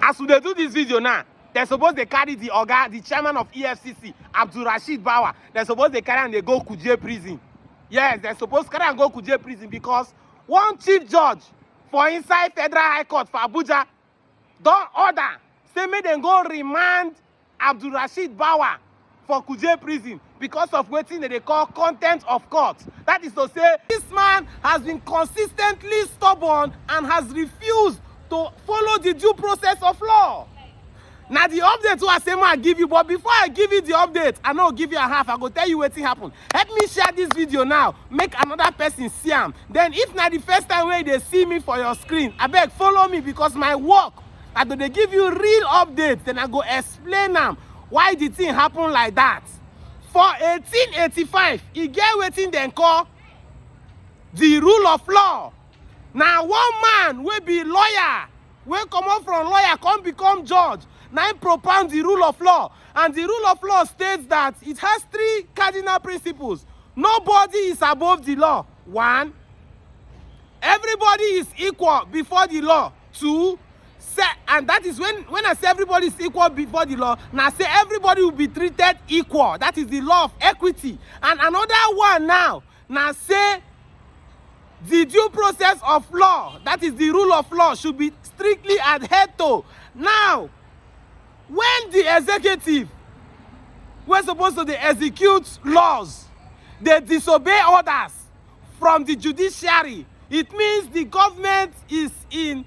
as we do this video now, they're supposed to carry the Oga, the chairman of EFCC, Adbulrasheed Bawa. They're supposed to carry and they go Kuje prison. Yes, they're supposed to carry and go Kuje prison because one chief judge for inside Federal High Court for Abuja don't order, say make them go remand Adbulrasheed Bawa for Kuje prison because of waiting that they call contempt of court. That is to say, this man has been consistently stubborn and has refused to follow the due process of law. Now the update I say I give you, but before I give you the update, I know give you a half. I go tell you what happened. Help me share this video now. Make another person see him. Then if not the first time where they see me for your screen, I beg follow me because my work, I do they give you real updates. Then I go explain them why the thing happened like that. For 1885, he get waiting then call the rule of law. Now one man will be lawyer, will come up from lawyer, come become judge. Now he propound the rule of law. And the rule of law states that it has 3 cardinal principles. Nobody is above the law. 1, everybody is equal before the law. 2, and that is when I say everybody is equal before the law, now I say everybody will be treated equal. That is the law of equity. And another one now say the due process of law, that is the rule of law, should be strictly adhered to. Now, when the executive we're supposed to execute laws, they disobey orders from the judiciary, it means the government is in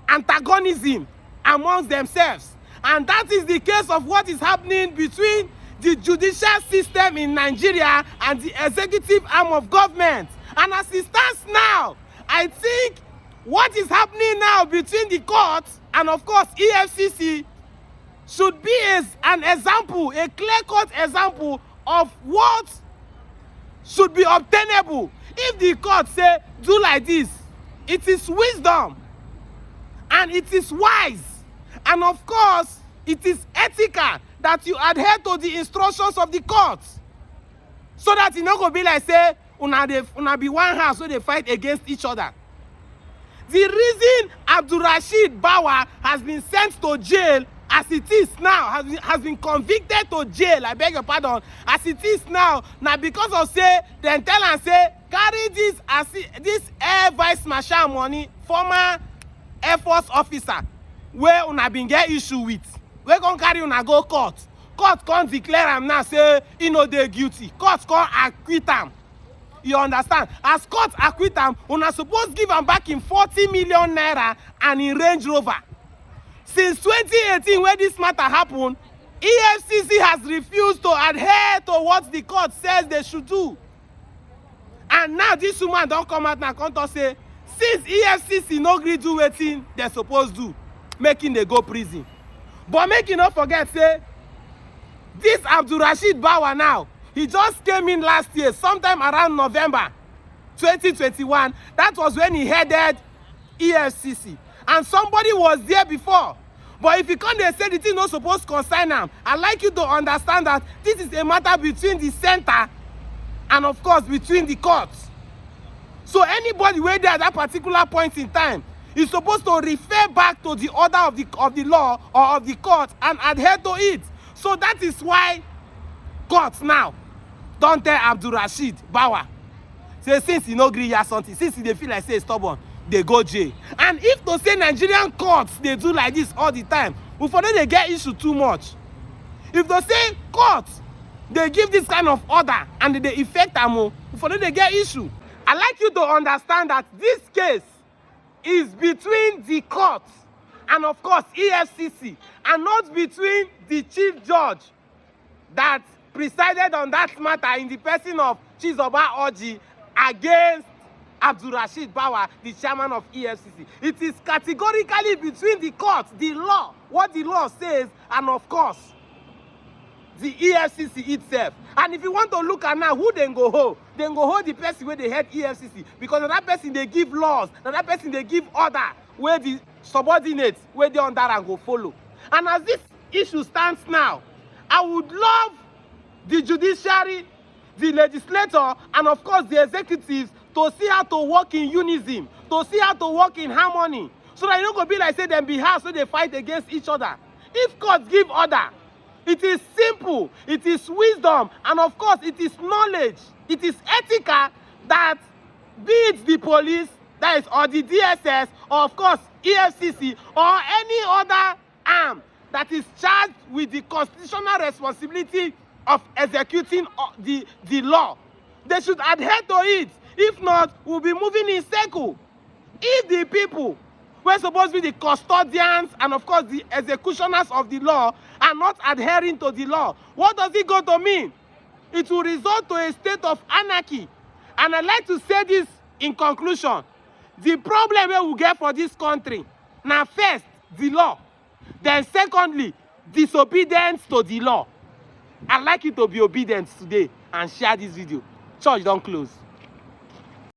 antagonism amongst themselves. And that is the case of what is happening between the judicial system in Nigeria and the executive arm of government. And as it stands now, I think what is happening now between the courts and of course EFCC should be as an example, a clear-cut example of what should be obtainable. If the court say do like this, it is wisdom and it is wise, and of course it is ethical that you adhere to the instructions of the court, so that it not go be like say una be one house so they fight against each other. The reason Adbulrasheed Bawa has been sent to jail as it is now, has been convicted to jail, I beg your pardon, as it is now because of say then tell and say carry this air vice marshal money, former Air Force officer where una been get issue with, we gon carry una go court can't declare him now say he no dey guilty, court can't acquit him. You understand? As court acquit him, una suppose give him back in 40 million naira and in Range Rover. Since 2018 when this matter happened, EFCC has refused to adhere to what the court says they should do. And now this woman don't come out now come to say since EFCC no gree do wetin they supposed do, making they go prison. But make you not forget say this Adbulrasheed Bawa now, he just came in last year sometime around November 2021. That was when he headed EFCC, and somebody was there before. But if you can't say the thing not supposed to concern him, I'd like you to understand that this is a matter between the center and of course between the courts. So anybody where there at that particular point in time is supposed to refer back to the order of the law or of the court and adhere to it. So that is why courts now don't tell Adbulrasheed Bawa say since he no gree hear something, since they feel like say stubborn, they go jail. And if to say Nigerian courts they do like this all the time, before they get issue too much. If they say courts they give this kind of order and they effect them, before they get issue. I like you to understand that this case is between the courts and of course EFCC, and not between the chief judge that presided on that matter in the person of Chizoba Orji against Adbulrasheed Bawa, the chairman of EFCC. It is categorically between the courts, the law, what the law says, and of course the EFCC itself. And if you want to look at now who then go hold the person where they head EFCC, because that person they give laws, that person they give order where the subordinates where they under and go follow. And as this issue stands now, I would love the judiciary, the legislator, and of course the executives to see how to work in unison, to see how to work in harmony, so that you don't go be like say them be house so they fight against each other. If court give order, it is simple, it is wisdom, and of course it is knowledge, it is ethical that be it the police, that is, or the DSS, or of course EFCC, or any other arm that is charged with the constitutional responsibility of executing the law, they should adhere to it. If not, we'll be moving in circle. If the people we're supposed to be the custodians and of course the executioners of the law are not adhering to the law, what does it go to mean? It will result to a state of anarchy. And I'd like to say this in conclusion. The problem we will get for this country, now first, the law. Then secondly, disobedience to the law. I'd like you to be obedient today and share this video. Church don't close.